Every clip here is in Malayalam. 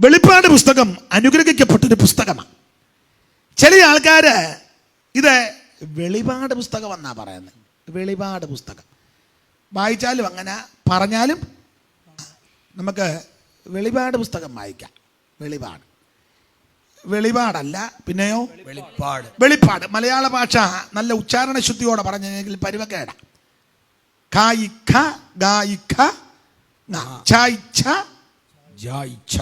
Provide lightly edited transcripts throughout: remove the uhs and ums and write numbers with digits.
വെളിപ്പാട് പുസ്തകം അനുഗ്രഹിക്കപ്പെട്ടൊരു പുസ്തകമാണ്. ചില ആൾക്കാർ ഇത് വെളിപാട് പുസ്തകം എന്നാ പറയുന്നത്. വെളിപാട് പുസ്തകം വായിച്ചാലും അങ്ങനെ, പറഞ്ഞാലും നമുക്ക് വെളിപാട് പുസ്തകം വായിക്കാം. വെളിപാടല്ല, പിന്നെയോ വെളിപ്പാട്. മലയാള ഭാഷ നല്ല ഉച്ചാരണ ശുദ്ധിയോടെ പറഞ്ഞെങ്കിൽ പരുവക്കേട. കായിക്ക ഗായിക്ക ചായിച്ച ജായിച്ച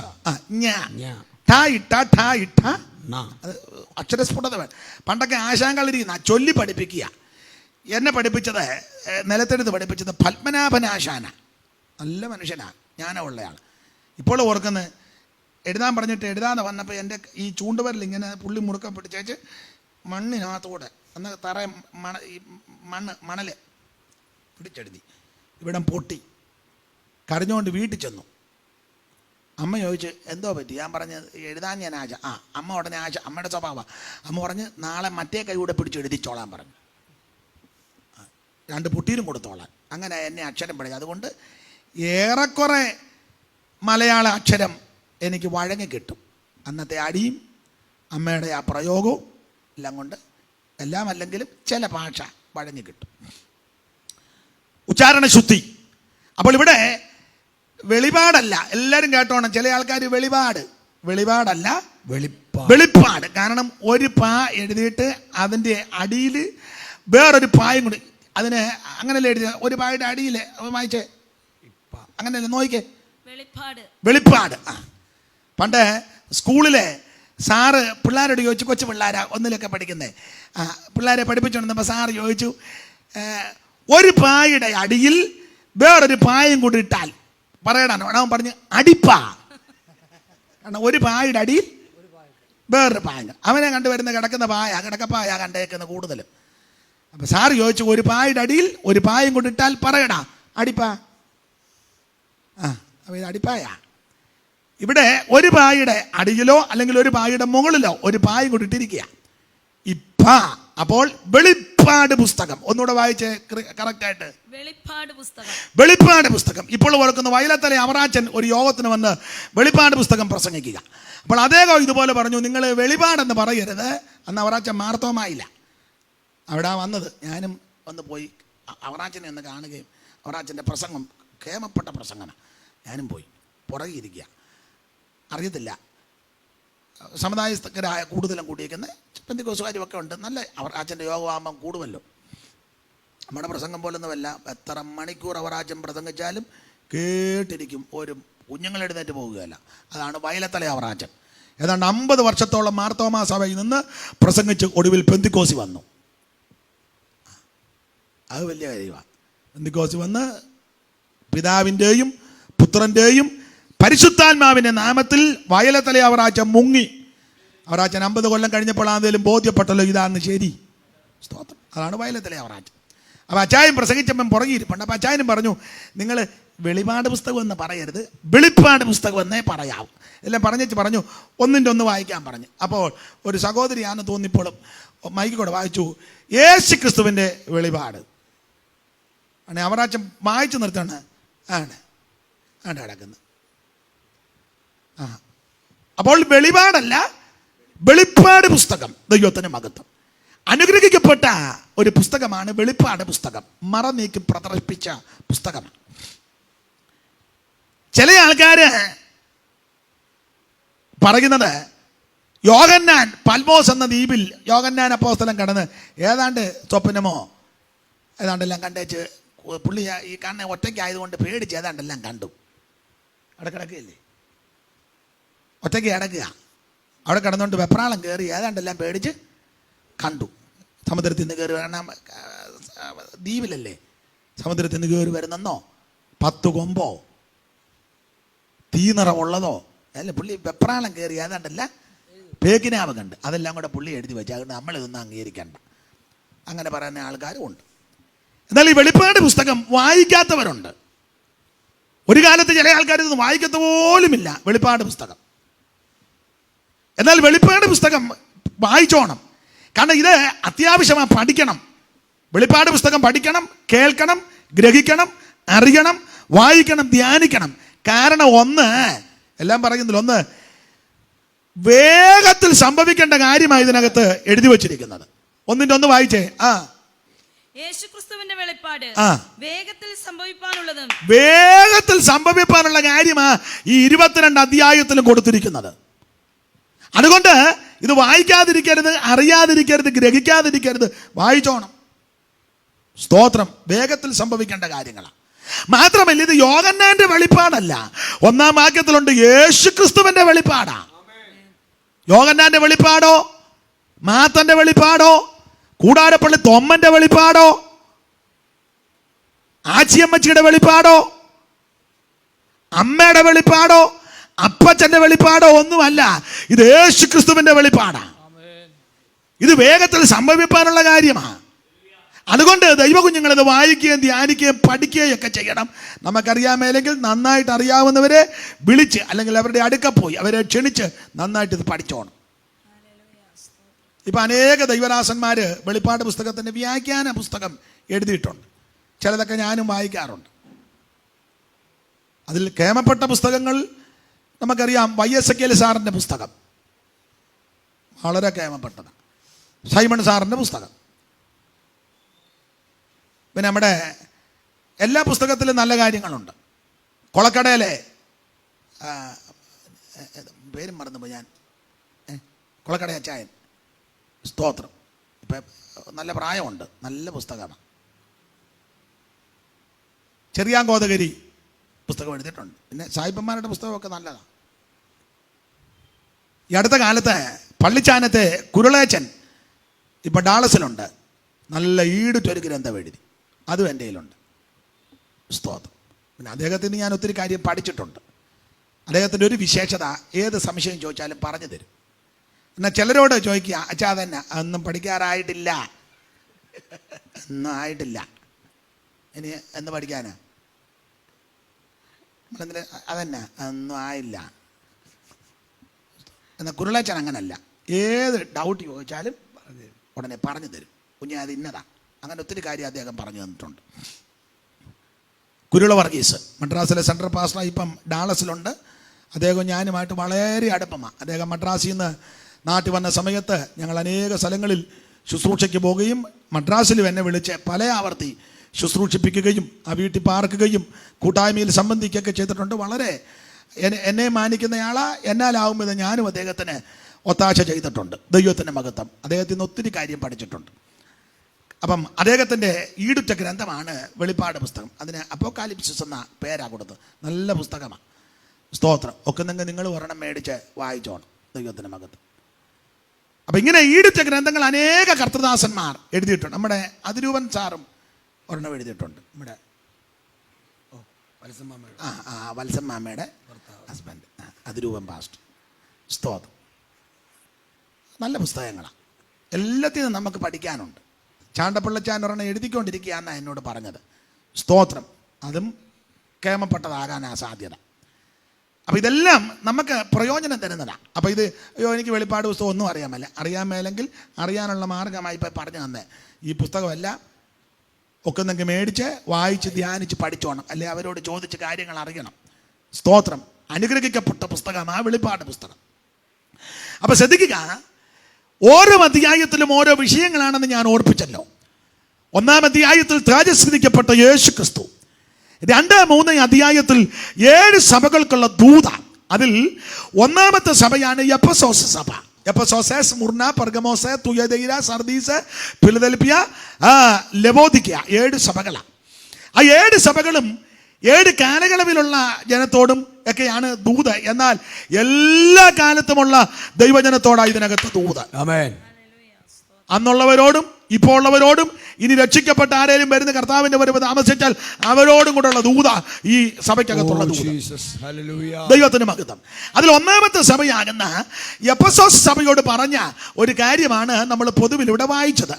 അക്ഷരസ്ഫുടത വേണം. പണ്ടൊക്കെ ആശാങ്കളിരിക്കുന്ന ചൊല്ലി പഠിപ്പിക്കുക. എന്നെ പഠിപ്പിച്ചത്, നിലത്തെടുത്ത് പഠിപ്പിച്ചത് പത്മനാഭനാശാന. നല്ല മനുഷ്യനാണ്, ജ്ഞാനമുള്ളയാൾ. ഇപ്പോൾ ഓർക്കുന്നത്, എഴുതാൻ പറഞ്ഞിട്ട് എഴുതാതെ വന്നപ്പോൾ എൻ്റെ ഈ ചൂണ്ടുവരൽ ഇങ്ങനെ പുള്ളി മുറുക്കം പിടിച്ചേച്ച് മണ്ണിനകത്തൂടെ അന്ന് തറ മണൽ പിടിച്ചെഴുതി. ഇവിടം പൊട്ടി. കരഞ്ഞുകൊണ്ട് വീട്ടിൽ ചെന്നു. അമ്മ ചോദിച്ചു എന്തോ പറ്റി. ഞാൻ പറഞ്ഞ് എഴുതാൻ ഞാൻ ആശ. അമ്മ ഉടനെ ആശ, അമ്മയുടെ സ്വഭാവമാണ്. അമ്മ പറഞ്ഞ് നാളെ മറ്റേ കൈ കൂടെ പിടിച്ച് എഴുതിച്ചോളാൻ പറഞ്ഞു. 2 പുട്ടീരും കൊടുത്തോളാൻ. അങ്ങനെ എന്നെ അക്ഷരം പഠിച്ചു. അതുകൊണ്ട് ഏറെക്കുറെ മലയാള അക്ഷരം എനിക്ക് വഴങ്ങി കിട്ടും. അന്നത്തെ അടിയും അമ്മയുടെ ആ പ്രയോഗവും എല്ലാം കൊണ്ട് എല്ലാം അല്ലെങ്കിലും ചില ഭാഷ വഴങ്ങി കിട്ടും. ഉച്ചാരണ ശുദ്ധി. അപ്പോൾ ഇവിടെ വെളിപാടല്ല, എല്ലാവരും കേട്ടോണം. ചില ആൾക്കാർ വെളിപാടല്ല വെളിപ്പാട്. കാരണം ഒരു പാ എഴുതിയിട്ട് അതിൻ്റെ അടിയിൽ വേറൊരു പായും കൂടി, അതിന് അങ്ങനെയല്ലേ എഴുതിയ, ഒരു പായുടെ അടിയിൽ വായിച്ചേ, അങ്ങനെയല്ലേ നോക്കിക്കേ, വെളിപ്പാട്. പണ്ട് സ്കൂളിലെ സാറ് പിള്ളേരോട് ചോദിച്ചു, കൊച്ചു പിള്ളേരാ ഒന്നിലൊക്കെ പഠിക്കുന്നേ, പിള്ളേരെ പഠിപ്പിച്ചുകൊണ്ടിരുന്നപ്പോൾ സാറ് ചോദിച്ചു, ഒരു പായുടെ അടിയിൽ വേറൊരു പായും കൂടി ഇട്ടാൽ പറയടാണ്. അവൻ പറഞ്ഞ് അടിപ്പാ. കാരണം ഒരു പായുടെ അടിയിൽ വേറൊരു പായ. അവനെ കണ്ടുവരുന്ന കിടക്കപ്പായ കണ്ടേക്കുന്ന കൂടുതലും. അപ്പം സാറ് ചോദിച്ചു, ഒരു പായുടെ അടിയിൽ ഒരു പായും കൂടി ഇട്ടാൽ പറയടാ അടിപ്പാ. അപ്പോൾ ഇത് അടിപ്പായ. ഇവിടെ ഒരു പായുടെ അടിയിലോ അല്ലെങ്കിൽ ഒരു പായുടെ മുകളിലോ ഒരു പായും കൂടി ഇട്ടിരിക്കുക. അപ്പോൾ വെളിപ്പാട് പുസ്തകം ഒന്നുകൂടെ വായിച്ച് കറക്റ്റായിട്ട്. വെളിപ്പാട് പുസ്തകം. ഇപ്പോൾ ഓർക്കുന്ന വയലത്തല അവറാച്ചൻ ഒരു യോഗത്തിന് വന്ന് വെളിപ്പാട് പുസ്തകം പ്രസംഗിക്കുക. അപ്പോൾ അദ്ദേഹം ഇതുപോലെ പറഞ്ഞു, നിങ്ങൾ വെളിപാടെന്ന് പറയരുത്. അന്ന് അവറാച്ചൻ മാർത്തോമായില്ല അവിടെ വന്നത്. ഞാനും വന്ന് പോയി അവറാച്ചനെ ഒന്ന് കാണുകയും, അവറാച്ചൻ്റെ പ്രസംഗം കേമപ്പെട്ട പ്രസംഗമാണ്. ഞാനും പോയി പുറകിരിക്കുക. അറിയത്തില്ല, സമുദായസ്ഥരായ കൂടുതലും കൂടിയിരിക്കുന്നത് പെന്തിക്കോസുകാരും ഒക്കെ ഉണ്ട്. നല്ല അവറാച്ചൻ്റെ യോഗമാകുമ്പം കൂടുമല്ലോ. നമ്മുടെ പ്രസംഗം പോലൊന്നുമല്ല. എത്ര മണിക്കൂർ അവറാച്ചൻ പ്രസംഗിച്ചാലും കേട്ടിരിക്കും. ഒരു കുഞ്ഞുങ്ങളെഴുന്നേറ്റ് പോകുകയല്ല. അതാണ് വയലത്തല അവറാച്ചൻ. ഏതാണ്ട് 50 വർഷത്തോളം മാർത്തോമാ സഭയിൽ നിന്ന് പ്രസംഗിച്ച് ഒടുവിൽ പെന്തിക്കോസി വന്നു. അത് വലിയ കാര്യമാണ്. പെന്തിക്കോസി വന്ന് പിതാവിൻ്റെയും പുത്രൻ്റെയും പരിശുദ്ധാത്മാവിൻ്റെ നാമത്തിൽ വയലത്തല അവറാച്ചൻ മുങ്ങി. അവറാച്ചൻ 50 കൊല്ലം കഴിഞ്ഞപ്പോൾ ആണെങ്കിലും ബോധ്യപ്പെട്ടല്ലോ ഇതാന്ന് ശരി. സ്തോത്രം. അതാണ് വയലത്തല അവറാച്ചൻ. അപ്പോൾ അച്ചായൻ പ്രസംഗിച്ചപ്പം പുറകിരിപ്പുണ്ട്. അപ്പോൾ അച്ചായനും പറഞ്ഞു, നിങ്ങൾ വെളിപാട് പുസ്തകം എന്ന് പറയരുത്, വെളിപ്പാട് പുസ്തകം എന്നേ പറയാവൂ. എല്ലാം പറഞ്ഞു ഒന്നിൻ്റെ ഒന്ന് വായിക്കാൻ പറഞ്ഞു. അപ്പോൾ ഒരു സഹോദരിയാണെന്ന് തോന്നിയപ്പോഴും മൈക്ക് കൂടെ വായിച്ചു, യേശു ക്രിസ്തുവിൻ്റെ വെളിപാട്. അവറാച്ചൻ വായിച്ചു നിർത്തണം. ആണ് കിടക്കുന്നത്. അപ്പോൾ വെളിപാടല്ല, വെളിപ്പാട് പുസ്തകം. ദൈവത്തിന് മഹത്വം. അനുഗ്രഹിക്കപ്പെട്ട ഒരു പുസ്തകമാണ് വെളിപ്പാട് പുസ്തകം. മറ നീക്കി പ്രദർശിപ്പിച്ച പുസ്തകമാണ്. ചില ആൾക്കാര് പറയുന്നത്, യോഹന്നാൻ പൽമോസ് എന്ന ദ്വീപിൽ യോഹന്നാൻ അപ്പോസ്തലൻ കടന്ന് ഏതാണ്ട് സ്വപ്നമോ ഏതാണ്ടെല്ലാം കണ്ടേച്ച്, പുള്ളി ഈ കണ്ണ് ഒറ്റയ്ക്കായതുകൊണ്ട് പേടിച്ച് ഏതാണ്ടെല്ലാം കണ്ടു. അവിടെ കിടക്കുകയല്ലേ, ഒറ്റയ്ക്ക് കിടക്കുക. അവിടെ കിടന്നുകൊണ്ട് വെപ്രാളം കയറി ഏതാണ്ടെല്ലാം പേടിച്ച് കണ്ടു. സമുദ്രത്തിൽ നിന്ന് കയറി വരണം, ദ്വീപിലല്ലേ, സമുദ്രത്തിൽ നിന്ന് കയറി വരുന്നെന്നോ 10 കൊമ്പോ തീ നിറമുള്ളതോ അല്ല, പുള്ളി വെപ്രാളം കയറി ഏതാണ്ടല്ല പേക്കിനാവ് കണ്ട്. അതെല്ലാം കൂടെ പുള്ളി എഴുതി വെച്ചു. അതുകൊണ്ട് നമ്മളിതൊന്നും അംഗീകരിക്കണ്ട. അങ്ങനെ പറയുന്ന ആൾക്കാരും ഉണ്ട്. എന്നാൽ ഈ വെളിപ്പാട് പുസ്തകം വായിക്കാത്തവരുണ്ട്. ഒരു കാലത്ത് ചില ആൾക്കാർ ഇതൊന്നും വായിക്കത്ത പോലുമില്ല വെളിപ്പാട് പുസ്തകം. എന്നാൽ വെളിപ്പാട് പുസ്തകം വായിച്ചോണം. കാരണം ഇത് അത്യാവശ്യമാണ്, പഠിക്കണം. വെളിപ്പാട് പുസ്തകം പഠിക്കണം, കേൾക്കണം, ഗ്രഹിക്കണം, അറിയണം, വായിക്കണം, ധ്യാനിക്കണം. കാരണം ഒന്ന്, എല്ലാം പറയുന്നില്ല, ഒന്ന് വേഗത്തിൽ സംഭവിക്കേണ്ട കാര്യമായി ഇതിനകത്ത് എഴുതി വച്ചിരിക്കുന്നത്. ഒന്നിന്റെ ഒന്ന് വായിച്ചേ. യേശുക്രിസ്തുവിന്റെ വെളിപ്പാട് വേഗത്തിൽ സംഭവിക്കാനുള്ളതും വേഗത്തിൽ സംഭവിക്കാനുള്ള കാര്യമാ ഈ 22 അധ്യായത്തിലും കൊടുത്തിരിക്കുന്നത്. അതുകൊണ്ട് ഇത് വായിക്കാതിരിക്കരുത്, അറിയാതിരിക്കരുത്, ഗ്രഹിക്കാതിരിക്കരുത്, വായിച്ചോണം. സ്തോത്രം. വേഗത്തിൽ സംഭവിക്കേണ്ട കാര്യങ്ങളാണ്. മാത്രമല്ല ഇത് യോഹന്നാന്റെ വെളിപ്പാടല്ല. 1-ാം വാക്യത്തിലുണ്ട് യേശുക്രിസ്തുവിന്റെ വെളിപ്പാടാ. യോഹന്നാന്റെ വെളിപ്പാടോ, മാത്തന്റെ വെളിപ്പാടോ, കൂടാരപ്പള്ളി തൊമ്മന്റെ വെളിപ്പാടോ, ആച്ചിയമ്മച്ചിയുടെ വെളിപ്പാടോ, അമ്മയുടെ വെളിപ്പാടോ, അപ്പച്ചന്റെ വെളിപ്പാടോ ഒന്നുമല്ല. ഇത് യേശുക്രിസ്തുവിന്റെ വെളിപ്പാടാ. ഇത് വേഗത്തിൽ സംഭവിക്കാനുള്ള കാര്യമാണ്. അതുകൊണ്ട് ദൈവകുഞ്ഞുങ്ങൾ ഇത് വായിക്കുകയും ധ്യാനിക്കുകയും പഠിക്കുകയും ഒക്കെ ചെയ്യണം. നമുക്കറിയാമേലെങ്കിൽ നന്നായിട്ട് അറിയാവുന്നവരെ വിളിച്ച് അല്ലെങ്കിൽ അവരുടെ അടുക്ക പോയി അവരെ ക്ഷണിച്ച് നന്നായിട്ട് ഇത് പഠിച്ചോണം. ഇപ്പം അനേക ദൈവദാസന്മാർ വെളിപ്പാട് പുസ്തകത്തിൻ്റെ വ്യാഖ്യാന പുസ്തകം എഴുതിയിട്ടുണ്ട്. ചിലതൊക്കെ ഞാനും വായിക്കാറുണ്ട്. അതിൽ കേമപ്പെട്ട പുസ്തകങ്ങൾ നമുക്കറിയാം. YSKL സാറിൻ്റെ പുസ്തകം വളരെ കേമപ്പെട്ടതാണ്. സൈമൺ സാറിൻ്റെ പുസ്തകം. പിന്നെ നമ്മുടെ എല്ലാ പുസ്തകത്തിലും നല്ല കാര്യങ്ങളുണ്ട്. കൊളക്കടയിലെ പേരും മറന്നുപോയി ഞാൻ, കൊളക്കട അച്ചായൻ, സ്തോത്രം. ഇപ്പം നല്ല പ്രായമുണ്ട്, നല്ല പുസ്തകമാണ്. ചെറിയാങ്കോതകരി പുസ്തകം എഴുതിയിട്ടുണ്ട്. പിന്നെ സായിപ്പന്മാരുടെ പുസ്തകമൊക്കെ നല്ലതാണ്. ഈ അടുത്ത കാലത്ത് പള്ളിച്ചാനത്തെ കുരുളേച്ചൻ ഇപ്പം ഡാളസിലുണ്ട്. നല്ല ഈടുറ്റൊരു ഗ്രന്ഥം എഴുതി, അതും എൻ്റെ കയ്യിലുണ്ട്. സ്തോത്രം. പിന്നെ അദ്ദേഹത്തിന് ഞാൻ ഒത്തിരി കാര്യം പഠിച്ചിട്ടുണ്ട്. അദ്ദേഹത്തിൻ്റെ ഒരു വിശേഷത, ഏത് സംശയം ചോദിച്ചാലും പറഞ്ഞു തരും. എന്നാൽ ചിലരോട് ചോദിക്കുക, അച്ഛാ അതന്നെ ഒന്നും പഠിക്കാറായിട്ടില്ല, ഒന്നും ആയിട്ടില്ല, ഇനി എന്ന് പഠിക്കാനാ, നമ്മളെന്തിന് അതന്നെ ഒന്നും ആയില്ല. എന്നാൽ കുരുളേച്ചൻ അങ്ങനല്ല. ഏത് ഡൗട്ട് ചോദിച്ചാലും ഉടനെ പറഞ്ഞു തരും. കുഞ്ഞെ അത് ഇന്നതാ. അങ്ങനെ ഒത്തിരി കാര്യം അദ്ദേഹം പറഞ്ഞു തന്നിട്ടുണ്ട്. കുരുള വർഗീസ് മദ്രാസിലെ സെൻട്രൽ പാസ്റ്റർ ഇപ്പം ഡാളസിലുണ്ട്. അദ്ദേഹം ഞാനുമായിട്ട് വളരെ അടുപ്പമാണ്. അദ്ദേഹം മദ്രാസിൽ നിന്ന് നാട്ടിൽ വന്ന സമയത്ത് ഞങ്ങൾ അനേക സ്ഥലങ്ങളിൽ ശുശ്രൂഷയ്ക്ക് പോവുകയും മദ്രാസിലും എന്നെ വിളിച്ച് പല ആവർത്തി ശുശ്രൂഷിപ്പിക്കുകയും ആ വീട്ടിൽ പാർക്കുകയും കൂട്ടായ്മയിൽ സംബന്ധിക്കുകയൊക്കെ ചെയ്തിട്ടുണ്ട്. വളരെ എന്നെ മാനിക്കുന്നയാളാ. എന്നാലാവുമ്പോൾ ഞാനും അദ്ദേഹത്തിന് ഒത്താശ ചെയ്തിട്ടുണ്ട്. ദൈവത്തിൻ്റെ മഹത്വം. അദ്ദേഹത്തിൽ നിന്ന് ഒത്തിരി കാര്യം പഠിച്ചിട്ടുണ്ട്. അപ്പം അദ്ദേഹത്തിൻ്റെ ഈടുറ്റ ഗ്രന്ഥമാണ് വെളിപ്പാട് പുസ്തകം. അതിന് അപ്പോക്കാലിപ്സിസ് എന്ന പേരാ കൊടുത്തത്. നല്ല പുസ്തകമാണ്. സ്തോത്രം. ഒക്കെ നിങ്ങൾ ഒരെണ്ണം മേടിച്ച് വായിച്ചോണം. ദൈവത്തിൻ്റെ മഹത്വം. അപ്പം ഇങ്ങനെ ഈടുറ്റ ഗ്രന്ഥങ്ങൾ അനേക കർത്തൃദാസന്മാർ എഴുതിയിട്ടുണ്ട്. നമ്മുടെ അതിരൂപൻ സാറും ഒരെണ്ണം എഴുതിയിട്ടുണ്ട്. നമ്മുടെ വത്സം മാമയുടെ ഹസ്ബൻഡ് അതിരൂപൻ പാസ്റ്റർ. സ്തോത്രം. നല്ല പുസ്തകങ്ങളാണ്. എല്ലാത്തിനും നമുക്ക് പഠിക്കാനുണ്ട്. ചാണ്ടപ്പിള്ളച്ചാൻ ഒരെണ്ണം എഴുതിക്കൊണ്ടിരിക്കുകയെന്നാണ് എന്നോട് പറഞ്ഞത്. സ്തോത്രം. അതും കേമപ്പെട്ടതാകാനാ സാധ്യത. അപ്പോൾ ഇതെല്ലാം നമുക്ക് പ്രയോജനം തരുന്നതാണ്. അപ്പോൾ ഇത് എനിക്ക് വെളിപ്പാട് പുസ്തകം ഒന്നും അറിയാൻ മേലെങ്കിൽ അറിയാനുള്ള മാർഗമായി ഇപ്പോൾ പറഞ്ഞു തന്നെ. ഈ പുസ്തകമെല്ലാം ഒക്കെ നിങ്ങൾക്ക് മേടിച്ച് വായിച്ച് ധ്യാനിച്ച് പഠിച്ചോണം. അല്ലെ അവരോട് ചോദിച്ച് കാര്യങ്ങൾ അറിയണം. സ്തോത്രം. അനുഗ്രഹിക്കപ്പെട്ട പുസ്തകമാണ് വെളിപ്പാട് പുസ്തകം. അപ്പോൾ ശ്രദ്ധിക്കുക, ഓരോ അധ്യായത്തിലും ഓരോ വിഷയങ്ങളാണെന്ന് ഞാൻ ഓർപ്പിച്ചല്ലോ. 1-ാം അധ്യായത്തിൽ തേജസ്കരിക്കപ്പെട്ട യേശു ക്രിസ്തു. 2, 3 അധ്യായത്തിൽ 7 സഭകൾക്കുള്ള ദൂത. അതിൽ 1-ാമത്തെ സഭയാണ് എഫെസോസ് സഭ. Ephesus, Smyrna, Pergamos, Thyatira, Sardis, Philadelphia, Laodicea. 7 സഭകളാണ്. ആ 7 സഭകളും 7 കാലയളവിലുള്ള ജനത്തോടും ഒക്കെയാണ് ദൂത്. എന്നാൽ എല്ലാ കാലത്തുമുള്ള ദൈവജനത്തോടാണ് ഇതിനകത്ത് ദൂത്. ആമേൻ. അന്നുള്ളവരോടും ഇപ്പോൾ ഉള്ളവരോടും ഇനി രക്ഷിക്കപ്പെട്ട ആരെങ്കിലും വരുന്ന കർത്താവിന്റെ വരവ് താമസിച്ചാൽ അവരോടും കൂടെയുള്ള ദൂത ഈ സഭയ്ക്കകത്തുള്ള ദൂത. ദൈവത്തിന് മഹത്വം. അതിൽ 1-ാമത്തെ സഭയാകുന്ന എഫെസോസ് സഭയോട് പറഞ്ഞ ഒരു കാര്യമാണ് നമ്മൾ പൊതുവിൽ ഇവിടെ വായിച്ചത്.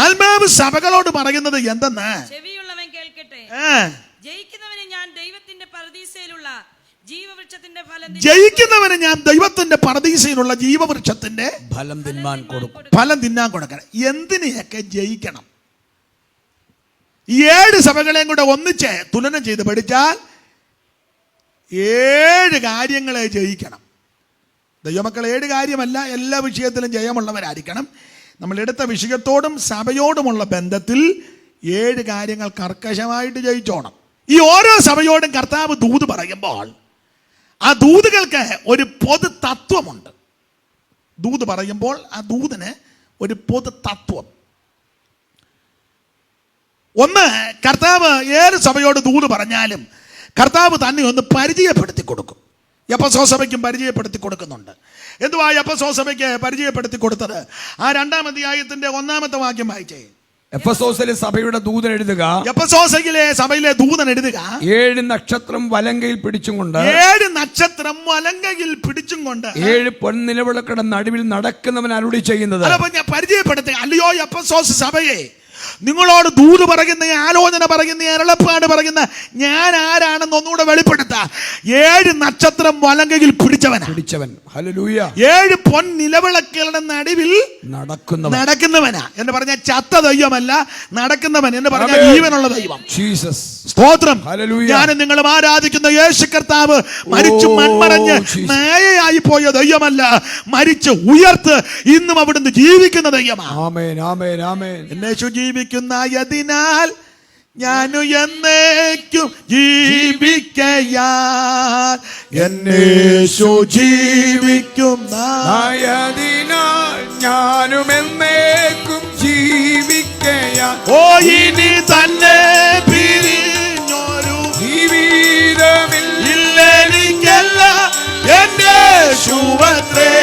ആത്മാവ് സഭകളോട് പറയുന്നത് എന്തെന്ന്, ചെവിയുള്ളവൻ കേൾക്കട്ടെ. ജയിക്കുന്നവന് ഞാൻ ദൈവത്തിന്റെ പരദീസയിലുള്ള ജീവവൃക്ഷത്തിന്റെ ഫലം തിന്നാൻ കൊടുക്കണം. എന്തിനെയൊക്കെ ജയിക്കണം? 7 സഭകളെയും കൂടെ ഒന്നിച്ച് തുലനം ചെയ്ത് പഠിച്ചാൽ 7 കാര്യങ്ങളെ ജയിക്കണം. ദൈവമക്കൾ 7 കാര്യമല്ല, എല്ലാ വിഷയത്തിലും ജയമുള്ളവരായിരിക്കണം. നമ്മൾ എടുത്ത വിഷയത്തോടും സഭയോടുമുള്ള ബന്ധത്തിൽ 7 കാര്യങ്ങൾ കർക്കശമായിട്ട് ജയിച്ചോണം. ഈ ഓരോ സഭയോടും കർത്താവ് ദൂത് പറയുമ്പോൾ ആ ദൂതുകൾക്ക് ഒരു പൊതു തത്വമുണ്ട്. ദൂത് പറയുമ്പോൾ ആ ദൂതിന് ഒരു പൊതു തത്വം. ഒന്ന്, കർത്താവ് ഏത് സഭയോട് ദൂത് പറഞ്ഞാലും കർത്താവ് തന്നെ ഒന്ന് പരിചയപ്പെടുത്തി കൊടുക്കും. എഫെസോസ് സഭയ്ക്കും പരിചയപ്പെടുത്തി കൊടുക്കുന്നുണ്ട്. എന്തുവാ എഫെസോസ് സഭയ്ക്ക് പരിചയപ്പെടുത്തി കൊടുത്തത്? ആ 2-ാം അധ്യായത്തിന്റെ 1-ാമത്തെ വാക്യം വായിച്ചേ. എഫെസോസിലെ സഭയുടെ ദൂതൻ എഴുതുക, എഫെസോസിലെ സഭയിലെ ദൂതൻ എഴുതുക, 7 നക്ഷത്രം വലങ്കയിൽ പിടിച്ചും കൊണ്ട് 7 നക്ഷത്രം വലങ്കയിൽ പിടിച്ചും കൊണ്ട് 7 പൊൻനിലവിളക്കുകളുടെ നടുവിൽ നടക്കുന്നവൻ അരുളി ചെയ്യുന്നത്. ഞാൻ പരിചയപ്പെടുത്തുക. അല്ലയോ എഫെസോസ് സഭയെ, നിങ്ങളോട് ദൂത് പറയുന്ന, ആലോചന പറയുന്ന, അരുളപ്പാട് പറയുന്ന ഞാൻ ആരാണെന്ന് ഒന്നുകൂടെ വെളിപ്പെടുത്താം. 7 നക്ഷത്രം വലങ്കയിൽ പിടിച്ചവൻ. ഹല്ലേലൂയ. 7 പൊൻ നിലവിളക്കുകളുടെ നടുവിൽ നടക്കുന്നവനാ എന്ന് പറഞ്ഞ ചത്ത ദൈവമല്ല, നടക്കുന്നവൻ എന്ന് പറഞ്ഞ ജീവനുള്ള ദൈവം. ജീസസ്. സ്തോത്രം. ഞാൻ നിങ്ങളും ആരാധിക്കുന്ന യേശു കർത്താവ് മരിച്ചു മൺമറഞ്ഞ് മായയായി പോയ ദൈവമല്ല, മരിച്ച് ഉയർത്ത് ഇന്നും അവിടുന്ന് ജീവിക്കുന്ന ദൈവമാണ്. ആമേൻ, ആമേൻ, ആമേൻ. യേശു ജീവിക്കുന്നതിനാൽ ഞാനു എന്നേക്കും ജീവിക്കയാൽ, എന്നേശു ജീവിക്കുന്നതിനാൽ ഞാനും എന്നേക്കും ജീവിക്കയാൽ, ഓ ഇനി തന്നെ പിരിഞ്ഞൊരു ജീവിതമില്ലെനിക്കല്ല, എന്റെ യേശുവത്രേ.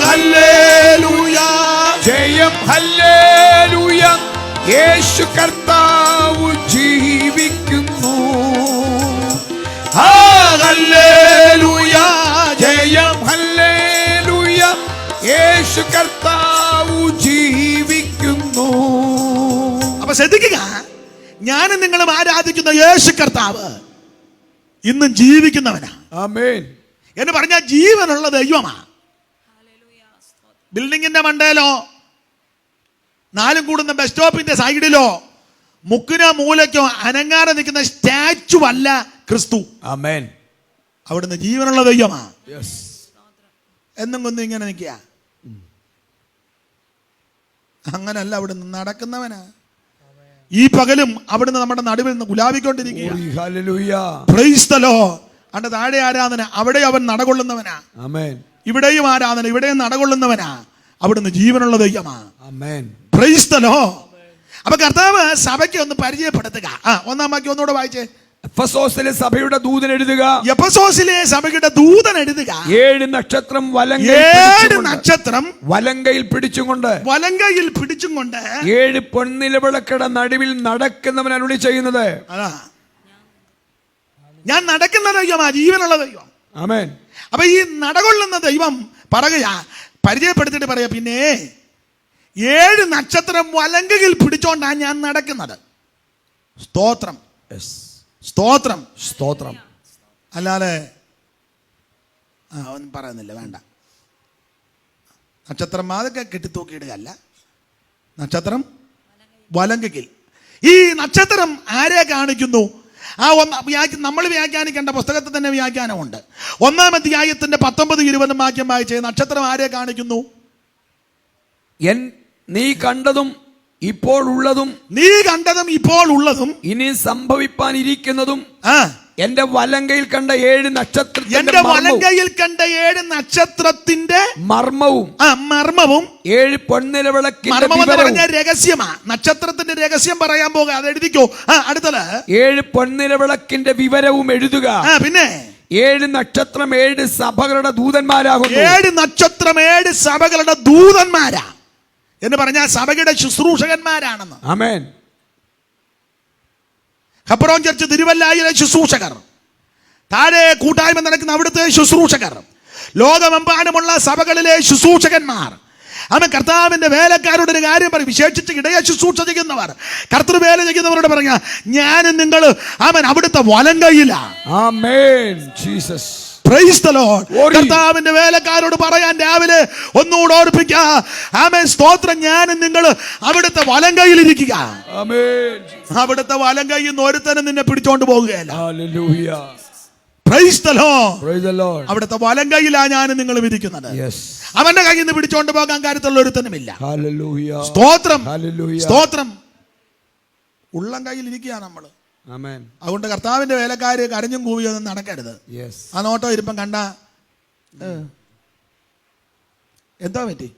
ഹല്ലേലൂയ, ജയം, ഹല്ലേലൂയ. യേശു കർത്താവ് ജീവിക്കുന്നു. ഹല്ലേലൂയ, ജയം, ഹല്ലേലൂയ. യേശു കർത്താവ് ജീവിക്കുന്നു. അപ്പൊ ശ്രദ്ധിക്കുക, ഞാനും നിങ്ങളും ആരാധിക്കുന്ന യേശു കർത്താവ് ഇന്നും ജീവിക്കുന്നവനാ. ആമേൻ. എന്ന് പറഞ്ഞാൽ ജീവനുള്ള ദൈവമാ. ബിൽഡിങ്ങിന്റെ മണ്ടയിലോ 4 കൂടുന്ന ബസ് സ്റ്റോപ്പിന്റെ സൈഡിലോ മുക്കിനോ മൂലയ്ക്കോ അനങ്ങാതെ നിൽക്കുന്ന സ്റ്റാച്ചു അല്ല ക്രിസ്തു. ആമേൻ. അവിടുന്ന് ജീവനുള്ള ദൈവമാ. എന്നും കൊന്നും ഇങ്ങനെ നിൽക്കുക, അങ്ങനല്ല, അവിടുന്ന് നടക്കുന്നവനാ. ഈ പകലും അവിടുന്ന് നമ്മുടെ നടുവിൽ നിന്ന് ഗുലാബിക്കൊണ്ടിരിക്കുക. Price the Lord. അണ്ട് താഴെ ആരാധന, അവിടെ അവൻ നടകൊള്ളുന്നവനാ. ആമേൻ. ഇവിടെയും ആരാധന, ഇവിടെയും നടകൊള്ളുന്നവനാ. അവിടുന്ന് ജീവനുള്ള ദൈവമാ. ആമേൻ. Praise the lord. അപ്പൊ കർത്താവ് സഭയ്ക്ക് ഒന്ന് പരിചയപ്പെടുത്തുക. 1-ാം വാക്യം ഒന്നുകൂടെ വായിച്ചേ. എഫെസോസിലെ സഭയുടെ ദൂതൻ എഴുതുക, എഫെസോസിലെ സഭയുടെ ദൂതൻ എഴുതുക, 7 നക്ഷത്രം വലങ്കയിൽ പിടിച്ചും കൊണ്ട് 7 പൊൻനിലവിളക്കുകളുടെ നടുവിൽ നടക്കുന്നവൻ അരുളി ചെയ്യുന്നത്. അതാ ഞാൻ നടക്കുന്ന ദൈവമാ, ജീവനുള്ള ദൈവം. ആമേൻ. അപ്പൊ ഈ നടകൊള്ളുന്ന ദൈവം പറയുക, പരിചയപ്പെടുത്തിട്ട് പറയാ, പിന്നെ 7 നക്ഷത്രം വലങ്കയിൽ പിടിച്ചോണ്ടാണ് ഞാൻ നടക്കുന്നത്. സ്തോത്രം, സ്തോത്രം, സ്തോത്രം. അല്ലാതെ ഒന്നും പറയുന്നില്ല, വേണ്ട. നക്ഷത്രം അതൊക്കെ കെട്ടിത്തൂക്കിയിടുകയല്ല, നക്ഷത്രം വലങ്കയിൽ. ഈ നക്ഷത്രം ആരെ കാണിക്കുന്നു? നമ്മൾ വ്യാഖ്യാനിക്കേണ്ട പുസ്തകത്തിൽ തന്നെ വ്യാഖ്യാനമുണ്ട്. 1-ാം അധ്യായത്തിന്റെ 19-20 വാക്യം വായിച്ചേ. നക്ഷത്രം ആരെ കാണിക്കുന്നു? നീ കണ്ടതും ഇപ്പോൾ ഉള്ളതും ഇനി സംഭവിപ്പാനിരിക്കുന്നതും എന്റെ വലങ്കയിൽ കണ്ട 7 നക്ഷത്രത്തിന്റെ മർമ്മവും 7 പൊൻനിലവിളക്കിന്റെ രഹസ്യമാ. നക്ഷത്രത്തിന്റെ രഹസ്യം പറയാൻ പോകുക, അത് എഴുതിക്കോ. അടുത്തത് 7 പൊൻനിലവിളക്കിന്റെ വിവരവും എഴുതുക. പിന്നെ 7 നക്ഷത്രം 7 സഭകളുടെ ദൂതന്മാരാകുന്നു. 7 നക്ഷത്രം 7 സഭകളുടെ ദൂതന്മാരാ എന്ന് പറഞ്ഞാൽ സഭയുടെ ശുശ്രൂഷകന്മാരാണെന്ന്. ആമേൻ. ഹെബ്രോൻ ചർച്ച് തിരുവല്ലായിലെ ശുശ്രൂഷകർ, താഴെ കൂട്ടായ്മ നടക്കുന്ന അവിടുത്തെ ശുശ്രൂഷകർ, ലോകമെമ്പാടുമുള്ള സഭകളിലെ ശുശ്രൂഷകന്മാർ. അവൻ കർത്താവിന്റെ വേലക്കാരോട് ഒരു കാര്യം പറയും, വിശേഷിച്ച് ഇടയ ശുശ്രൂഷ ചെയ്യുന്നവർ, കർത്തൃവേല ചെയ്യുന്നവരോട് പറഞ്ഞ, ഞാനും നിങ്ങൾ അവൻ അവിടുത്തെ വലങ്കയിലാണ്. ആമേൻ. ജീസസ്. Price the Lord. കർത്താവിന്റെ വേലക്കാരോട് പറയാൻ രാവിലെ ഒന്നുകൂടെ ഓർപ്പിക്കുക, ആമേൻ, സ്തോത്രം, ഞാനും നിങ്ങൾ അവിടുത്തെ വലങ്കയിൽ ഇരിക്കുക. ആമേൻ. അവിടുത്തെ വലങ്കയിൽ നിന്ന് ഒരുത്തനും നിന്നെ പിടിച്ചോണ്ട് പോകുകയല്ല. Hallelujah. Praise the Lord. Praise the Lord. അവിടുത്തെ വലം കൈയിലാ ഞാൻ നിങ്ങൾ വിധിക്കുന്നത്. Yes. അവന്റെ കയ്യിൽ നിന്ന് പിടിച്ചോണ്ട് പോകാൻ കാര്യത്തുള്ള ഒരുത്തനുമില്ല. Hallelujah. സ്തോത്രം. Hallelujah. സ്തോത്രം. ഉള്ളം കയ്യിൽ ഇരിക്കുക നമ്മള്. Amen. അതുകൊണ്ട് കർത്താവിന്റെ വേലക്കാര് കരഞ്ഞും കൂവിയൊന്നും നടക്കരുത്. Yes. ആ നോട്ടോ ഇരിപ്പം കണ്ട എന്താ പറ്റി?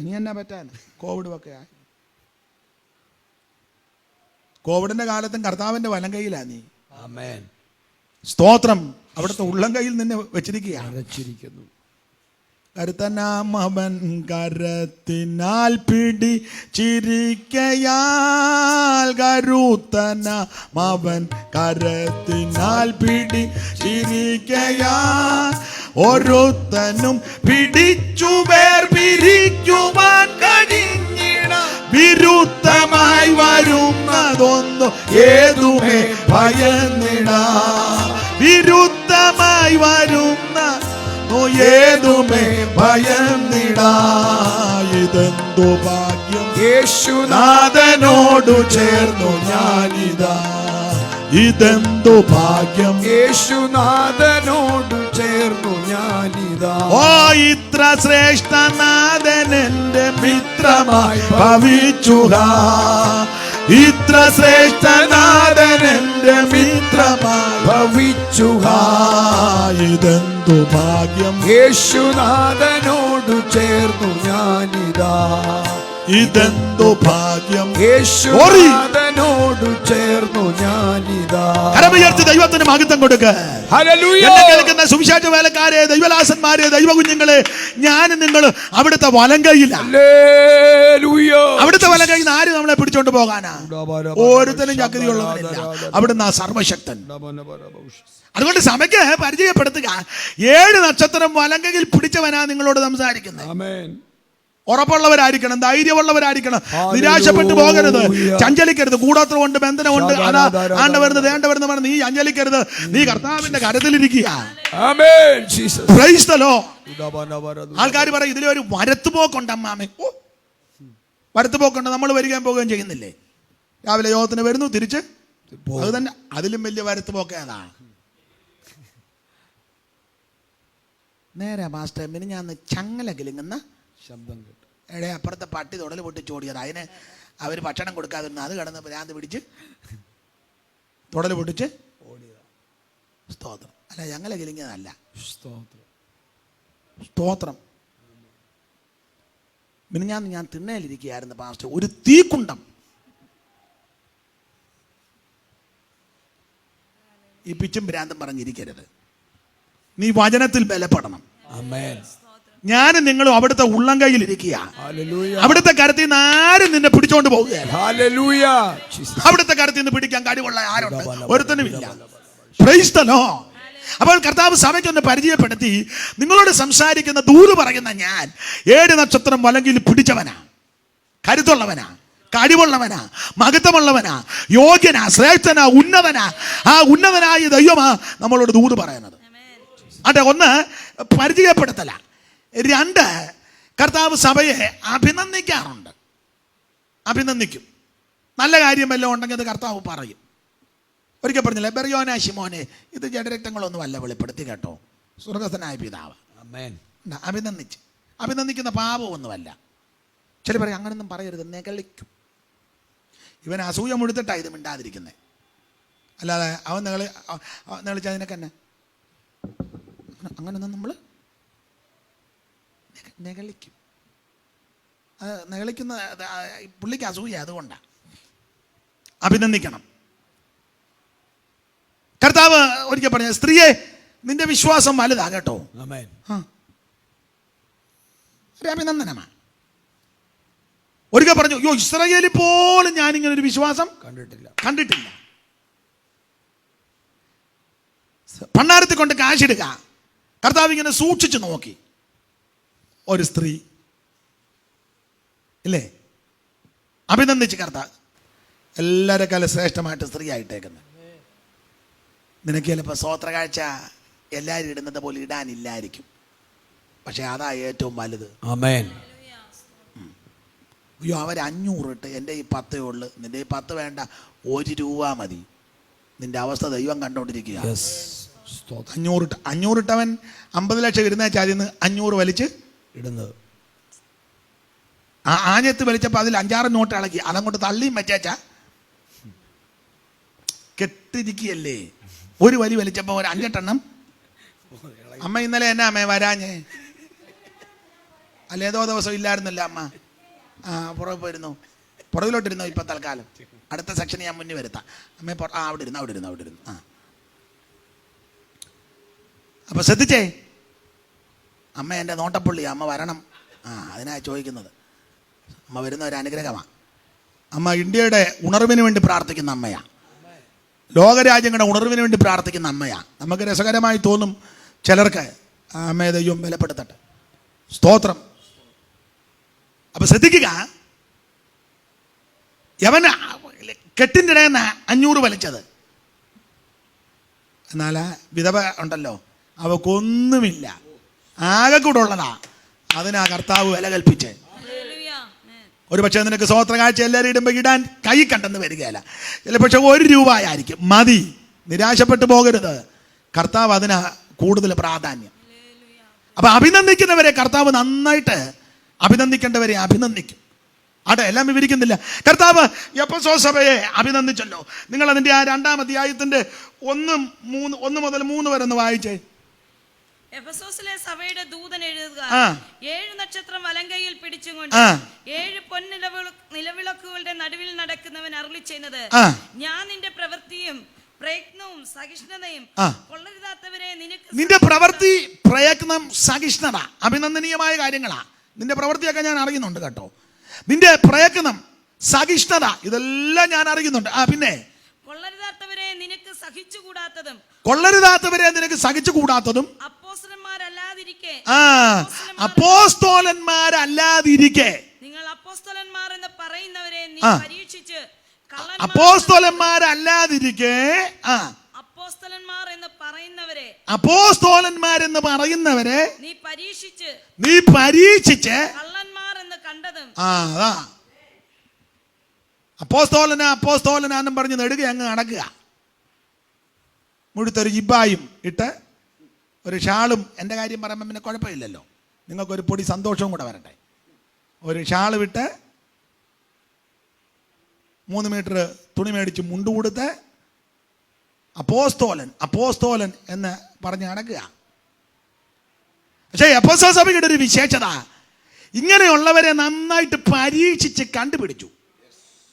ഇനി എന്നാ പറ്റാൻ? കോവിഡ് ഒക്കെ ആയി. കോവിഡിന്റെ കാലത്തും കർത്താവിന്റെ വലം കൈയിലാ നീ. Amen. സ്തോത്രം. അവിടുത്തെ ഉള്ളം കയ്യിൽ നിന്നെ വെച്ചിരിക്കുകയാണ്. കരുത്തനാം അവൻ കരത്തിനാൽ പിടിച്ചിരിക്കയാൽ കരുത്തനാം അവൻ കരത്തിനാൽ പിടിച്ചിരിക്കയാൽ ഓരോരുത്തനും പിടിച്ചു വേർപിരിക്കുവാൻ കഴിഞ്ഞിട വിരുദ്ധമായി വരുന്നതൊന്നു ഏതുമേ ഭയന്നിട വിരുദ്ധമായി വരുന്ന ഏതുമേ ഭയന്നിടാ ഇതെന്തു ഭാഗ്യം യേശുനാഥനോടു ചേർന്നു ഞാനിതാ ഇതെന്തു ഭാഗ്യം യേശുനാഥനോടു ചേർന്നു ഞാനിതാ ഓ ഇത്ര ശ്രേഷ്ഠനാഥൻ എന്റെ മിത്രമായി ഭവിച്ചുക ഇത്ര ശ്രേഷ്ഠനാഥൻ എന്റെ മിത്രമായി ഭവിച്ചുക ഇതെന്തു ഭാഗ്യം യേശുനാഥനോടു ചേർന്നു ഞാനിതാ ഇതെന്തു ഭാഗ്യം യേശുനാഥനോടു ചേർന്നു ഞാനിതാ കരമുയർത്തി ദൈവത്തിന് മഹത്വം കൊടുക്ക. ഹല്ലേലൂയ. എന്നെ കേൾക്കുന്ന സുവിശേഷ വേലക്കാരെ, ദൈവദാസന്മാരെ, ദൈവകുഞ്ഞുങ്ങളെ, ഞാൻ നിങ്ങൾ അവിടുത്തെ വലം കൈയില്ല. അവിടുത്തെ വലം കൈയിൽ ആര് നമ്മളെ പിടിച്ചോണ്ട് പോകാനാ? ഓരോരുത്തരും ശക്തിയുള്ളവരില്ല. അവിടുന്ന് സർവശക്തൻ. അതുകൊണ്ട് സഭയ്ക്ക് പരിചയപ്പെടുത്തുക, 7 നക്ഷത്രം വലം കൈയിൽ പിടിച്ചവനാ നിങ്ങളോട് സംസാരിക്കുന്നത്. ഉറപ്പുള്ളവരായിരിക്കണം, ധൈര്യമുള്ളവരായിരിക്കണം, നിരാശപ്പെട്ടു പോകരുത്, ചഞ്ചലിക്കരുത്. കൂടോത്രമുണ്ട്, ബന്ധനമുണ്ട്, ആണ്ടവരുന്ന് പറഞ്ഞ് നീ ചഞ്ചലിക്കരുത്. നീ കർത്താവിന്റെ കരത്തിലിരിക്കുക. ആൾക്കാർ പറയും ഇതിലൊരു വരത്തുപോക്കുണ്ട് അമ്മാമേ. ഓ, വരത്തുപോക്കുണ്ട്. നമ്മൾ വരികയും പോവുകയും ചെയ്യുന്നില്ലേ? രാവിലെ യോഗത്തിന് വരുന്നു, തിരിച്ച് അത് തന്നെ. അതിലും വലിയ വരത്തുപോക്ക് ഏതാണ്? നേരെ മാസ്റ്റർ ഞാൻ ചങ്ങല കിലുങ്ങുന്ന ശബ്ദം കേട്ടു. എടേ അപ്പുറത്തെ പട്ടി തൊടൽ പൊട്ടിച്ചോടിയത്. അതിന് അവർ ഭക്ഷണം കൊടുക്കാതിരുന്നു. അത് കിടന്ന് ഭ്രാന്ത് പിടിച്ച് തൊടൽ പൊട്ടിച്ച് ഓടിയതാ. സ്തോത്രം. അല്ല, ഞങ്ങളെ കിലിങ്ങിയതല്ല. സ്തോത്രം. പിന്നെ ഞാൻ തിണ്ണയിലിരിക്കുകയായിരുന്നു പാസ്റ്റർ. ഒരു തീക്കുണ്ടം ഈ പിച്ചും ഭ്രാന്തും പറഞ്ഞിരിക്കരുത്. നീ വചനത്തിൽ ബലപ്പെടണം. ഞാനും നിങ്ങളും അവിടുത്തെ ഉള്ളം കയ്യിൽ ഇരിക്കുക. അവിടുത്തെ കരത്തിൽ നിന്ന് ആരും നിന്നെ പിടിച്ചോണ്ട് പോവുകയല്ല. അവിടുത്തെ കരത്തിൽ നിന്ന് പിടിക്കാൻ കഴിവുള്ള ആരുണ്ട്? ഒരുത്തനുമില്ല. Praise the lord. അപ്പോൾ കർത്താവ് സഭയ്ക്കൊന്ന് പരിചയപ്പെടുത്തി, നിങ്ങളോട് സംസാരിക്കുന്ന ദൂത് പറയുന്ന ഞാൻ 7 നക്ഷത്രം വലങ്കിൽ പിടിച്ചവനാ, കരുത്തുള്ളവനാ, കഴിവുള്ളവനാ, മഹത്വമുള്ളവനാ, യോഗ്യനാ, ശ്രേഷ്ഠനാ, ഉന്നതനാ. ആ ഉന്നതനായ ദൈവമാ നമ്മളോട് ദൂത് പറയുന്നത്. അതെ, ഒന്ന് പരിചയപ്പെടുത്തല. 2, കർത്താവ് സഭയെ അഭിനന്ദിക്കാറുണ്ട്. അഭിനന്ദിക്കും. നല്ല കാര്യം വല്ലതും ഉണ്ടെങ്കിൽ അത് കർത്താവ് പറയും. ഒരിക്കൽ പറഞ്ഞില്ലേ, ബെറിയോനാ ശിമോനെ, ഇത് ജഡരക്തങ്ങളൊന്നും അല്ല വെളിപ്പെടുത്തി കേട്ടോ, സ്വർഗസ്ഥനായ പിതാവ്. അഭിനന്ദിക്കുന്ന പാപമൊന്നുമല്ല. ചില പറയും അങ്ങനൊന്നും പറയരുത്, നെകളിക്കും. ഇവൻ അസൂയ മുഴുത്തിട്ടാണ് ഇത് മിണ്ടാതിരിക്കുന്നത്. അല്ലാതെ അവൻ നെളിച്ചതിനൊക്കെ തന്നെ അങ്ങനൊന്നും നമ്മൾ നെകളിക്കും. നെകളിക്കുന്ന പുള്ളിക്ക് അസൂയ, അതുകൊണ്ടാണ്. അഭിനന്ദിക്കണം. കർത്താവ് ഒരിക്കൽ പറഞ്ഞ, സ്ത്രീയെ നിന്റെ വിശ്വാസം വലുതാ കേട്ടോ. ഒരു അഭിനന്ദനമാണ്. ഒരിക്കൽ പറഞ്ഞു, ഇസ്രായേലിൽ പോലും ഞാനിങ്ങനെ ഒരു വിശ്വാസം കണ്ടിട്ടില്ല. ഭണ്ഡാരത്തിൽ കൊണ്ട് കാശിടുക. കർത്താവ് ഇങ്ങനെ സൂക്ഷിച്ചു നോക്കി. ഒരു സ്ത്രീ ഇല്ലേ, അഭിനന്ദിച്ച് കർത്താവ്. എല്ലാവരെക്കാളും ശ്രേഷ്ഠമായിട്ട് സ്ത്രീ ആയിട്ടേക്കുന്നത്. നിനക്ക് ചിലപ്പോൾ സ്വോത്ര കാഴ്ച എല്ലാവരും ഇടുന്നത് പോലെ ഇടാനില്ലായിരിക്കും, പക്ഷെ അതാ ഏറ്റവും വലുത്. ആമേൻ. അയ്യോ, അവർ 500 ഇട്ട് എൻ്റെ ഈ 10 ഉള്ളു. നിന്റെ ഈ 10 വേണ്ട, 1 രൂപ മതി. നിന്റെ അവസ്ഥ ദൈവം കണ്ടോണ്ടിരിക്കുക. 500 ഇട്ടവൻ 50 ലക്ഷം ഇരുന്ന ചാതിന്ന് 500 വലിച്ച് ഇടുന്നത്. ആഞ്ഞത്ത് വലിച്ചപ്പോൾ അതിൽ 5-6 നോട്ട് ഇളക്കി അതങ്ങോട്ട് തള്ളിയും വെച്ചാ കെട്ടിരിക്കുകയല്ലേ. ഒരു വലി വലിച്ചപ്പോൾ ഒരു 5-8 അമ്മ ഇന്നലെ എന്നാ അമ്മേ വരാഞ്ഞേ? അല്ല ഏതോ ദിവസം ഇല്ലായിരുന്നല്ലോ അമ്മ. പുറകെ പോയിരുന്നു, പുറകിലോട്ടിരുന്നോ? ഇപ്പം തൽക്കാലം അടുത്ത സെക്ഷൻ ഞാൻ മുന്നിൽ വരുത്താം. അമ്മ അവിടെ ഇരുന്നു. അപ്പൊ ശ്രദ്ധിച്ചേ, അമ്മ എൻ്റെ നോട്ടപ്പുള്ളി, അമ്മ വരണം. അതിനാ ചോദിക്കുന്നത്. അമ്മ വരുന്ന ഒരു അനുഗ്രഹമാണ്. അമ്മ ഇന്ത്യയുടെ ഉണർവിന് വേണ്ടി പ്രാർത്ഥിക്കുന്ന അമ്മയാ, ലോകരാജ്യങ്ങളുടെ ഉണർവിന് വേണ്ടി പ്രാർത്ഥിക്കുന്ന അമ്മയാ. നമുക്ക് രസകരമായി തോന്നും ചിലർക്ക്. അമ്മയെ ദൈവം ബലപ്പെടുത്തട്ടെ. സ്തോത്രം. അപ്പൊ ശ്രദ്ധിക്കുക, യവൻ കെട്ടിൻ്റെ ഇടയിൽ 500 വലിച്ചത്. എന്നാൽ വിധവ ഉണ്ടല്ലോ, അവക്കൊന്നുമില്ല, ആകെ കൂടെ ഉള്ളതാ. അതിനാ കർത്താവ് വില കൽപ്പിച്ച്. ഒരു പക്ഷേ നിനക്ക് സ്വോത്ര കാഴ്ച എല്ലാവരും ഇടുമ്പോൾ ഇടാൻ കൈ കണ്ടെന്ന് വരികയല്ല. ചില പക്ഷെ 1 രൂപയായിരിക്കും മതി. നിരാശപ്പെട്ടു പോകരുത്. കർത്താവ് അതിനാ കൂടുതൽ പ്രാധാന്യം. അപ്പൊ അഭിനന്ദിക്കുന്നവരെ കർത്താവ് നന്നായിട്ട് അഭിനന്ദിക്കേണ്ടവരെ അഭിനന്ദിക്കും. എല്ലാം വിവരിക്കുന്നില്ല. കർത്താവ് എഫെസോസ് സഭയെ അഭിനന്ദിച്ചല്ലോ. നിങ്ങൾ അതിന്റെ ആ 2-ാം അധ്യായത്തിന്റെ 1 മുതൽ 3 വരെ ഒന്ന് വായിച്ചേ. എഫെസോസിലെ സഭയുടെ ദൂതൻ എഴുതുക, 7 നക്ഷത്രം വലങ്കയിൽ പിടിച്ചുകൊണ്ട് 7 പൊൻനിലവിളക്കുകളുടെ നടുവിൽ നടക്കുന്നവൻ അരുളി ചെയ്യുന്നത്, ഞാൻ നിന്റെ പ്രവൃത്തിയും പ്രയത്നവും സഹിഷ്ണുതയും കൊള്ളരുതാത്തവരെ നിന്റെ പ്രവൃത്തി, പ്രയത്നം, സഹിഷ്ണുത അഭിനന്ദനീയമായ കാര്യങ്ങളാ. നിന്റെ പ്രവൃത്തിയൊക്കെ ഞാൻ അറിയുന്നുണ്ട് കേട്ടോ. നിന്റെ പ്രയത്നം, സഹിഷ്ണുത ഇതെല്ലാം ഞാൻ അറിയുന്നുണ്ട്. പിന്നെ കൊള്ളരുതാത്തവരെ നിനക്ക് സഹിച്ചുകൂടാത്തതും അപ്പോസ്തലന്മാരല്ലാതിരിക്കെ നിങ്ങൾ അപ്പോസ്തലന്മാർ എന്ന് പറയുന്നവരെ നീ പരീക്ഷിച്ച് അപ്പോസ്തലന്മാരല്ലാതിരിക്കെ അപ്പോസ്തലന്മാരെന്ന് പറയുന്നവരെ നീ പരീക്ഷിച്ച് കള്ളന്മാർ എന്ന് കണ്ടതും. അതാ അപ്പോസ്തോലനാന്നും പറഞ്ഞ് നെടുക അങ്ങ് നടക്കുക. മുഴുത്തൊരു ജിബ്ബായും ഇട്ട് ഒരു ഷാളും. എൻ്റെ കാര്യം പറയുമ്പോൾ പിന്നെ കുഴപ്പമില്ലല്ലോ, നിങ്ങൾക്കൊരു പൊടി സന്തോഷവും കൂടെ വരട്ടെ. ഒരു ഷാള് വിട്ട് 3 മീറ്റർ തുണി മേടിച്ച് മുണ്ട് കൊടുത്ത് അപ്പോസ്തോലൻ എന്ന് പറഞ്ഞ് നടക്കുക. പക്ഷേ എഫെസോസ് സഭയുടെ ഒരു വിശേഷത, ഇങ്ങനെയുള്ളവരെ നന്നായിട്ട് പരീക്ഷിച്ച് കണ്ടുപിടിച്ചു.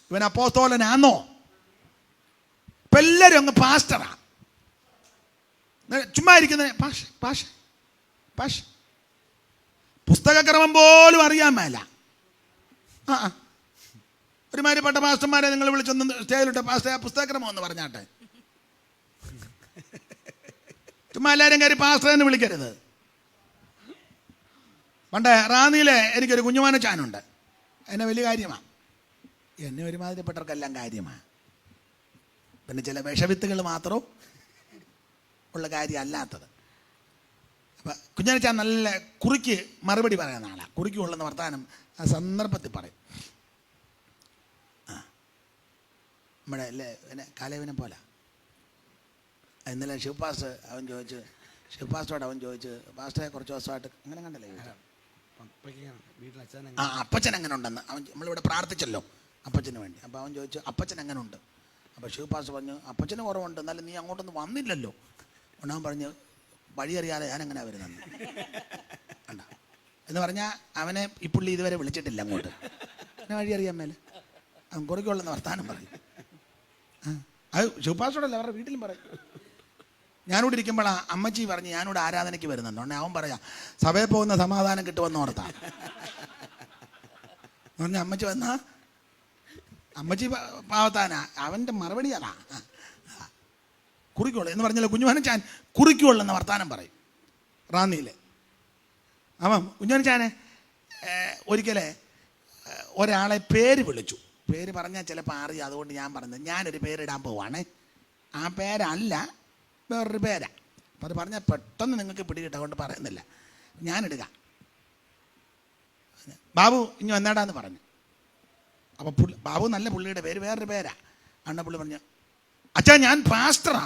ഇവൻ അപ്പോസ്തോലനാന്നോ? ഇപ്പം എല്ലാവരും അങ്ങ് പാസ്റ്ററാ. ചുമ്മാ ഇരിക്കുന്നത് പാഷ പുസ്തകക്രമം പോലും അറിയാൻ മേല. ഒരുമാതിരിപ്പെട്ട പാസ്റ്റർമാരെ നിങ്ങൾ വിളിച്ചൊന്ന് സ്റ്റേജിലിട്ട് പാസ്റ്റർ പുസ്തകക്രമം എന്ന് പറഞ്ഞാട്ടെ. ചുമ്മാ എല്ലാവരും കയറി പാസ്റ്റർ എന്ന് വിളിക്കരുത്. പണ്ട് റാന്നിയിലെ എനിക്കൊരു കുഞ്ഞുമാനച്ചാനുണ്ട്. എന്നെ വലിയ കാര്യമാണ്. എന്നെ ഒരുമാതിരിപ്പെട്ടവർക്കെല്ലാം കാര്യമാണ്. പിന്നെ ചില വിഷവിത്തുകൾ മാത്രം ഉള്ള കാര്യം അല്ലാത്തത്. അപ്പം കുഞ്ഞാനച്ചാൻ നല്ല കുറിക്ക് മറുപടി പറയുന്ന ആളാണ്. കുറിക്കുള്ളെന്ന് വർത്താനം ആ സന്ദർഭത്തിൽ പറയും. നമ്മുടെ അല്ലേ പിന്നെ കാലേവനെ പോലെ. ഇന്നലെ ശിവപാസ്റ്റോട് അവൻ ചോദിച്ച് പാസ്റ്ററെ കുറച്ച് ദിവസമായിട്ട് അങ്ങനെ കണ്ടല്ലേ അപ്പച്ചൻ എങ്ങനെ ഉണ്ടെന്ന്. നമ്മളിവിടെ പ്രാർത്ഥിച്ചല്ലോ അപ്പച്ചന് വേണ്ടി. അപ്പോൾ അവൻ ചോദിച്ചു അപ്പച്ചൻ എങ്ങനെ ഉണ്ട്. അപ്പോൾ ശിവപാസ്റ്റർ പറഞ്ഞു അപ്പച്ചന് കുറവുണ്ട്, എന്നാലും നീ അങ്ങോട്ടൊന്നും വന്നില്ലല്ലോ. അവൻ പറഞ്ഞു വഴിയറിയാതെ ഞാൻ എങ്ങനെയാ വരുന്നത് കണ്ട എന്ന് പറഞ്ഞാൽ അവനെ ഈ പുള്ളി ഇതുവരെ വിളിച്ചിട്ടില്ല അങ്ങോട്ട്. എന്നെ വഴിയറിയാൻ മേലെ അവൻ കുറയ്ക്കുള്ളെന്ന് വർത്താനം പറയും. അത് ശിവപാസ്റ്റോടല്ല, അവരുടെ വീട്ടിലും പറയും. ഞാനിവിടെ ഇരിക്കുമ്പോഴാണ് അമ്മച്ചി പറഞ്ഞ് ഞാനിവിടെ ആരാധനയ്ക്ക് വരുന്നുണ്ട്. അവൻ പറയാം സഭയിൽ പോകുന്ന സമാധാനം കിട്ടുമെന്ന് ഓർത്താ പറഞ്ഞ അമ്മച്ചി വന്നാ അമ്മച്ചി പാവത്താനാ. അവൻ്റെ മറുപടി അതാ കുറിക്കുള്ളൂ എന്ന് പറഞ്ഞാൽ കുഞ്ഞുമാനച്ചാൻ കുറിക്കുള്ളെന്ന് വർത്താനം പറയും റാന്നിയിലെ. അവൻ കുഞ്ഞുമാനച്ചാനെ ഒരിക്കലേ ഒരാളെ പേര് വിളിച്ചു. പേര് പറഞ്ഞാൽ ചിലപ്പോൾ അറിയാം, അതുകൊണ്ട് ഞാൻ പറഞ്ഞത് ഞാനൊരു പേരിടാൻ പോവാണേ. ആ പേരല്ല, വേറൊരു പേരാ. അപ്പം അത് പറഞ്ഞാൽ പെട്ടെന്ന് നിങ്ങൾക്ക് പിടികിട്ടും, അതുകൊണ്ട് പറയുന്നില്ല. ഞാനിടുക. ബാബു ഇനി വന്നേടാന്ന് പറഞ്ഞു. അപ്പോൾ ബാബു നല്ല പുള്ളിയുടെ പേര് വേറൊരു പേരാ. അണ്ണ പുള്ളി പറഞ്ഞു അച്ഛാ ഞാൻ പാസ്റ്ററാ.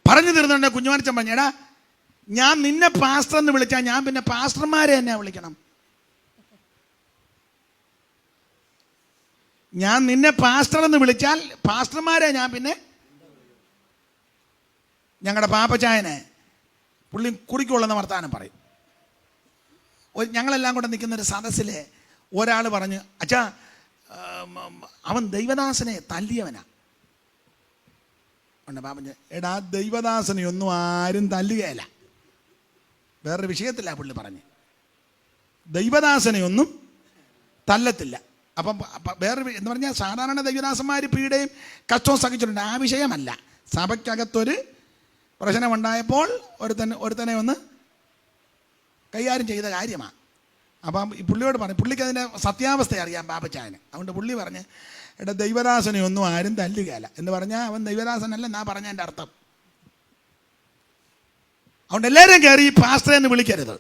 പറഞ്ഞു തീർന്നുണ്ട് കുഞ്ഞുമാനച്ചൻ പറഞ്ഞു, എടാ ഞാൻ നിന്നെ പാസ്റ്റർ എന്ന് വിളിച്ചാൽ ഞാൻ പിന്നെ പാസ്റ്റർമാരെ എന്നെ വിളിക്കണം. ഞാൻ നിന്നെ പാസ്റ്റർ എന്ന് വിളിച്ചാൽ പാസ്റ്റർമാരെ ഞാൻ പിന്നെ. ഞങ്ങളുടെ പാപ്പച്ചായനെ പുള്ളി കുടിക്കുള്ളെന്ന് വർത്താനം പറയും. ഞങ്ങളെല്ലാം കൂടെ നിൽക്കുന്ന ഒരു സദസ്സിൽ ഒരാൾ പറഞ്ഞു, അച്ഛാ അവൻ ദൈവദാസനെ തല്ലിയവനാ. ഉണ്ട് പാപ്പൻ, എടാ ദൈവദാസനെ ഒന്നും ആരും തല്ലുകയല്ല. വേറൊരു വിഷയത്തില്ല പുള്ളി പറഞ്ഞ്, ദൈവദാസനെ ഒന്നും തല്ലത്തില്ല. അപ്പം വേറെ എന്ന് പറഞ്ഞാൽ സാധാരണ ദൈവദാസന്മാർ പീഡയും കഷ്ടവും സഹിച്ചിട്ടുണ്ട്. ആ വിഷയമല്ല, സഭയ്ക്കകത്തൊരു പ്രശ്നമുണ്ടായപ്പോൾ ഒരുത്തനെ ഒന്ന് കൈകാര്യം ചെയ്ത കാര്യമാണ്. അപ്പം ഈ പുള്ളിയോട് പറഞ്ഞു, പുള്ളിക്ക് അതിൻ്റെ സത്യാവസ്ഥ അറിയാം പാപ്പച്ചായന്. അതുകൊണ്ട് പുള്ളി പറഞ്ഞ്, എടാ ദൈവദാസനെ ഒന്നും ആരും തല്ലുകയല്ല എന്ന് പറഞ്ഞാൽ അവൻ ദൈവദാസനല്ല എന്നാ പറഞ്ഞതിൻ്റെ അർത്ഥം. അതുകൊണ്ട് എല്ലാവരും കയറി പാസ്റ്റർ എന്ന് വിളിക്കരുത്,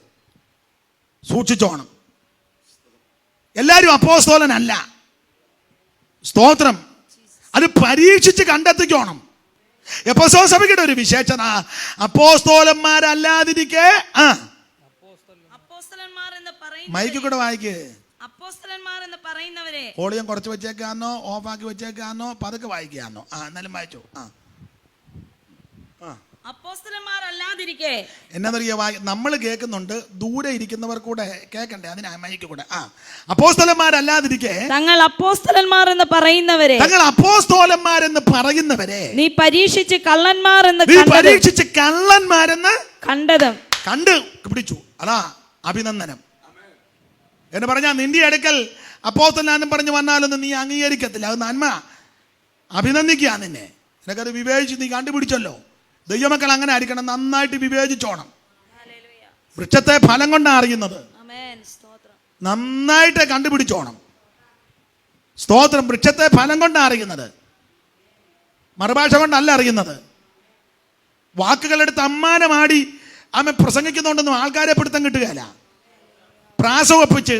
സൂക്ഷിച്ചോണം. എല്ലാവരും അപ്പോസ്തലനല്ല. സ്തോത്രം. അത് പരീക്ഷിച്ച് കണ്ടെത്തിക്കോണം. എഫെസോസ് സഭയുടെ ഒരു വിശേഷത, അപ്പോസ്തലന്മാരല്ലാതിരിക്കെ അപ്പോസ്തലന്മാർ എന്ന് മൈക്ക് കൂടെ വായിക്ക്. അപ്പോസ്തലന്മാർ എന്ന് പറയുന്നവരെ വോളിയം കുറച്ച് വെച്ചേക്കാന്നോ ഓഫാക്കി വെച്ചേക്കാന്നോ പതുക്കെ വായിക്കാന്നോ? എന്നാലും വായിച്ചോ. അപ്പോസ്തലന്മാർ അല്ലാതിരിക്കെ എന്നറിയ നമ്മൾ കേൾക്കുന്നുണ്ട്, ദൂരെ ഇരിക്കുന്നവർ കൂടെ കേൾക്കണ്ടേ, അതിനാ മൈക്ക് കൂടെ. അപ്പോസ്തലന്മാരല്ലാതിരിക്കെ തങ്ങൾ അപ്പോസ്തലന്മാർ എന്ന് പറയുന്നവരെ നീ പരീക്ഷിച്ച് കള്ളന്മാരെന്ന് കണ്ട് പിടിച്ചു. അതാ അഭിനന്ദനം എന്ന് പറഞ്ഞാൽ നിന്റെ അടുക്കൽ അപ്പോസ്തലനാന്നും പറഞ്ഞു വന്നാലൊന്നും നീ അംഗീകരിക്കത്തില്ല. അത് നന്മ, അഭിനന്ദിക്കുക നിന്നെ. നിനക്കത് വിവേചിച്ച് നീ കണ്ടുപിടിച്ചല്ലോ. ദൈവമക്കൾ അങ്ങനെ ആയിരിക്കണം, നന്നായിട്ട് വിവേചിച്ചോണം. വൃക്ഷത്തെ ഫലം കൊണ്ടാണ് അറിയുന്നത്, നന്നായിട്ട് കണ്ടുപിടിച്ചോണം. സ്തോത്രം. വൃക്ഷത്തെ ഫലം കൊണ്ടാണ് അറിയുന്നത്, മറുഭാഷ കൊണ്ടല്ല അറിയുന്നത്. വാക്കുകളെടുത്ത് അമ്മാനമാടി ആമ പ്രസംഗിക്കുന്നുണ്ടെന്നും ആൾക്കാരെ പിടുത്തം കിട്ടുകയല്ല. പ്രാസവപ്പിച്ച്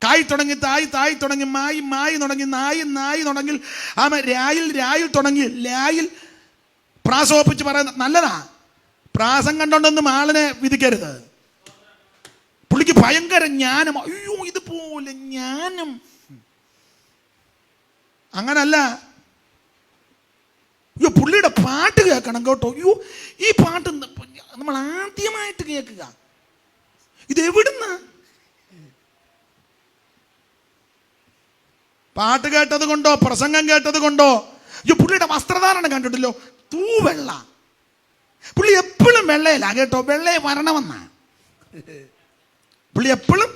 കായ് തുടങ്ങി തായ് തുടങ്ങി മായി തുടങ്ങി നായി തുടങ്ങി ആമ രായിൽ തുടങ്ങി ലായിൽ പ്രാസവപ്പിച്ച് പറയുന്നത് നല്ലതാ. പ്രാസം കണ്ടോണ്ടൊന്നും ആളിനെ വിധിക്കരുത്. പുള്ളിക്ക് ഭയങ്കര ജ്ഞാനം, അയ്യോ ഇതുപോലെ ജ്ഞാനം. അങ്ങനല്ല. അയ്യോ പുള്ളിയുടെ പാട്ട് കേൾക്കണം കേട്ടോ, അയ്യോ ഈ പാട്ട് നമ്മൾ ആദ്യമായിട്ട് കേൾക്കുക, ഇത് എവിടുന്ന പാട്ട് കേട്ടത് കൊണ്ടോ പ്രസംഗം കേട്ടത് കൊണ്ടോ? അയ്യോ പുള്ളിയുടെ വസ്ത്രധാരണം കണ്ടിട്ടില്ലോ, തൂവെള്ള. പുള്ളി എപ്പോഴും വെള്ളയില്ല കേട്ടോ, വെള്ളയെ വരണമെന്നാ. പുള്ളി എപ്പോഴും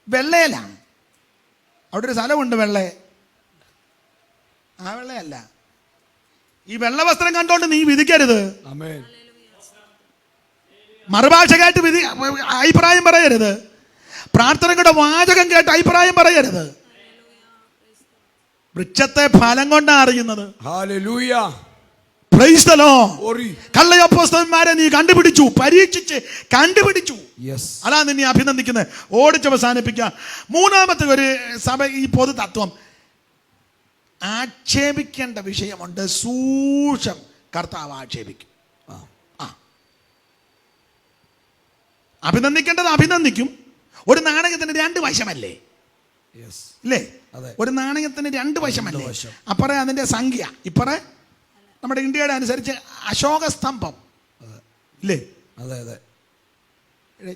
വെള്ളയിലാണ്. അവിടെ ഒരു സ്ഥലമുണ്ട് വെള്ളയെ, ആ വെള്ളയല്ല. ഈ വെള്ള വസ്ത്രം കണ്ടോണ്ട് നീ വിധിക്കരുത്. മറുഭാഷ കേട്ട് അഭിപ്രായം പറയരുത്. പ്രാർത്ഥനയുടെ വാചകം കേട്ട് അഭിപ്രായം പറയരുത്. വൃക്ഷത്തെ ഫലം കൊണ്ടാണ് അറിയുന്നത്. കള്ളയപ്പോസ്തലന്മാരെ നീ കണ്ടുപിടിച്ചു, പരീക്ഷിച്ച് കണ്ടുപിടിച്ചു. അതാ നിന്നെ അഭിനന്ദിക്കുന്നത്. ഓടിച്ചവസാനിപ്പിക്കുക. മൂന്നാമത്തെ ഒരു സഭ ഈ പൊതു തത്വം, ആക്ഷേപിക്കേണ്ട വിഷയമുണ്ട്, സൂക്ഷം കർത്താവ് ആക്ഷേപിക്കും. അഭിനന്ദിക്കേണ്ടത് അഭിനന്ദിക്കും. ഒരു നാണയത്തിന് രണ്ട് വശമല്ലേ? ഇല്ലേ? ഒരു നാണയത്തിന് രണ്ട് വശമല്ലേ? അപ്പറേ അതിന്റെ സംഖ്യ, ഇപ്പറേ നമ്മുടെ ഇന്ത്യയുടെ അനുസരിച്ച് അശോക സ്തംഭം ഇല്ലേ? അതെ അതെ.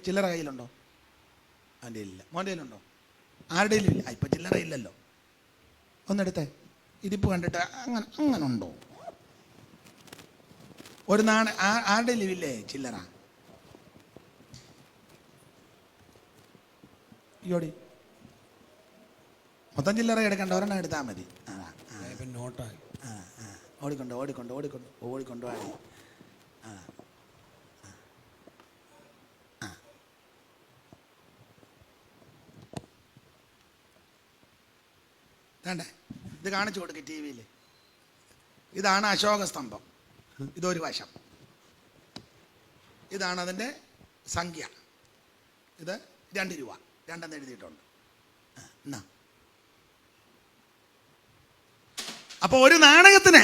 ചില്ലറ കയ്യിലുണ്ടോ? അതിൻ്റെ ഇല്ല. മോൻ്റെ കയ്യിലുണ്ടോ? ആരുടെയും ഇല്ല. ഇപ്പൊ ചില്ലറ ഇല്ലല്ലോ. ഒന്നെടുത്തേ, ഇരിപ്പ് കണ്ടിട്ട് അങ്ങനെ ഉണ്ടോ? ഒരു ആരുടെയും ഇല്ലേ ചില്ലറ? ഇയോടി മൊത്തം ചില്ലറ എടുക്കണ്ട, ഒരെണ്ണം എടുത്താൽ മതി. ഓടിക്കൊണ്ടോ വാടി. വേണ്ടേ? ഇത് കാണിച്ചു കൊടുക്കുക ടി വിയിൽ. ഇതാണ് അശോക സ്തംഭം. ഇതൊരു വശം. ഇതാണ് അതിൻ്റെ സംഖ്യ. ഇത് 2 രൂപ, 2 എഴുതിയിട്ടുണ്ട്. എന്നാ അപ്പൊ ഒരു നാണയത്തിന്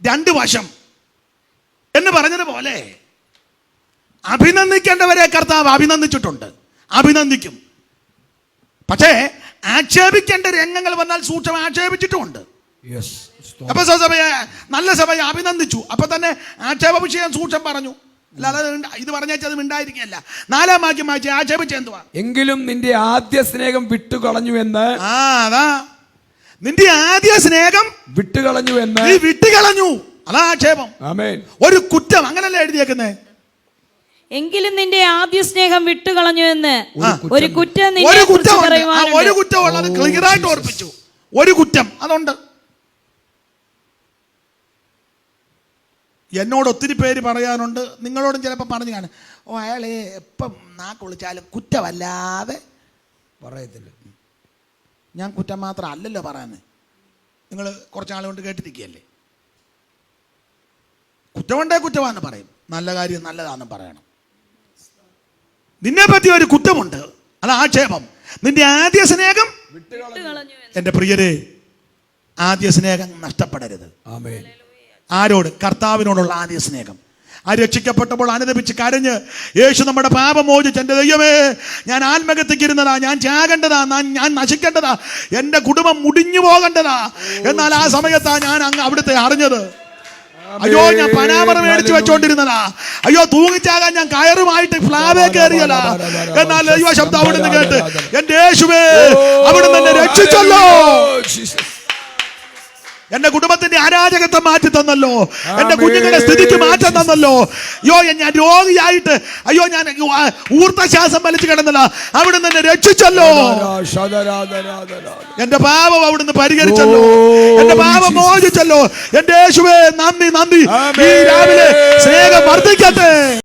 2 വശം. എന്ന് പറഞ്ഞതുപോലെ അഭിനന്ദിക്കേണ്ടവരെ കർത്താവ് അഭിനന്ദിച്ചിട്ടുണ്ട്, അഭിനന്ദിക്കും. പക്ഷേ ആക്ഷേപിക്കേണ്ട രംഗങ്ങൾ വന്നാൽ സൂക്ഷ്മം ആക്ഷേപിച്ചിട്ടുമുണ്ട്. അപ്പൊ സഭയെ, നല്ല സഭയെ അഭിനന്ദിച്ചു, അപ്പൊ തന്നെ ആക്ഷേപ വിഷയം സൂക്ഷ്മം പറഞ്ഞു. അല്ലാതെ ഇത് പറഞ്ഞത് മിണ്ടായിരിക്കല്ല. 4-ാം വാക്യം വായിച്ച് ആക്ഷേപിച്ച എന്തുവാ? എങ്കിലും നിന്റെ ആദ്യ സ്നേഹം വിട്ടുകളഞ്ഞു എന്ന്. അതാ നിന്റെ ആദ്യ സ്നേഹം വിട്ടുകളഞ്ഞു എന്ന്. നീ വിട്ടുകളഞ്ഞു, അതാ ആക്ഷേപം. ആമേൻ. ഒരു കുറ്റം, അങ്ങനല്ലേ എഴുതിയേക്കുന്നേ? എങ്കിലും നിന്റെ ആദ്യ സ്നേഹം വിട്ടുകളഞ്ഞു എന്ന് ഒരു കുറ്റം ഒരു കുറ്റമുള്ളത് ക്ലിയറായിട്ട് ഓർപ്പിച്ചു. ഒരു കുറ്റം അതുണ്ട്. എന്നോട് ഒത്തിരി പേര് പറയാനുണ്ട്, നിങ്ങളോടും ചിലപ്പോൾ പറഞ്ഞു കാണും, അയാളെ എപ്പം നാക്ക് വിളിച്ചാലും കുറ്റമല്ലാതെ പറയത്തില്ല. ഞാൻ കുറ്റം മാത്രം അല്ലല്ലോ പറയുന്നത്. നിങ്ങൾ കുറച്ചാൾ കൊണ്ട് കേട്ടിരിക്കുകയല്ലേ. കുറ്റമുണ്ടേ കുറ്റമാണെന്ന് പറയും, നല്ല കാര്യം നല്ലതാണെന്ന് പറയണം. നിന്നെ പറ്റി ഒരു കുറ്റമുണ്ട്, അത് ആക്ഷേപം. നിന്റെ ആദ്യ സ്നേഹം വിട്ടുകളഞ്ഞു. എൻ്റെ പ്രിയരെ, ആദ്യ സ്നേഹം നഷ്ടപ്പെടരുത്. ആമേൻ. ആരോട്? കർത്താവിനോടുള്ള ആദ്യ സ്നേഹം. ആ രക്ഷിക്കപ്പെട്ടപ്പോൾ അനുദപിച്ച് കരഞ്ഞ്, യേശു നമ്മുടെ പാപം മോചിച്ച്, എൻ്റെ ദൈവമേ ഞാൻ ആത്മഹത്യക്ക് ഇരുന്നതാ, ഞാൻ ചാകേണ്ടതാ, ഞാൻ നശിക്കേണ്ടതാ, എൻ്റെ കുടുംബം മുടിഞ്ഞു പോകേണ്ടതാ. എന്നാൽ ആ സമയത്താ ഞാൻ അങ്ങ് അവിടുത്തെ അറിഞ്ഞത്. അയ്യോ, ഞാൻ പനാമറ മേടിച്ചു വെച്ചോണ്ടിരുന്നതാ. അയ്യോ, തൂങ്ങിച്ചാകാൻ ഞാൻ കയറുമായിട്ട് ഫ്ലാവേ കയറിയതാ. എന്നാൽ ദൈവ ശബ്ദം അവിടുന്ന് കേട്ട്, എൻ്റെ യേശുവേ അവിടുന്ന് എന്നെ രക്ഷിച്ചല്ലോ, എന്റെ കുടുംബത്തിന്റെ അരാജകത്വം മാറ്റി തന്നല്ലോ, എന്റെ കുഞ്ഞുങ്ങളുടെ സ്ഥിതിക്ക് മാറ്റം തന്നല്ലോ. അയ്യോ, ഞാൻ രോഗിയായിട്ട്, അയ്യോ ഞാൻ ഊർത്തശ്വാസം വലിച്ചു കിടന്നല്ല, അവിടുന്ന് എന്നെ രക്ഷിച്ചല്ലോ. എന്റെ പാപം അവിടുന്ന് പരിഹരിച്ചല്ലോ, എന്റെ പാപം മോചിച്ചല്ലോ. എന്റെ യേശുവേ നന്ദി, നന്ദി. ഈ രാവിലെ സ്നേഹം വർദ്ധിക്കട്ടെ.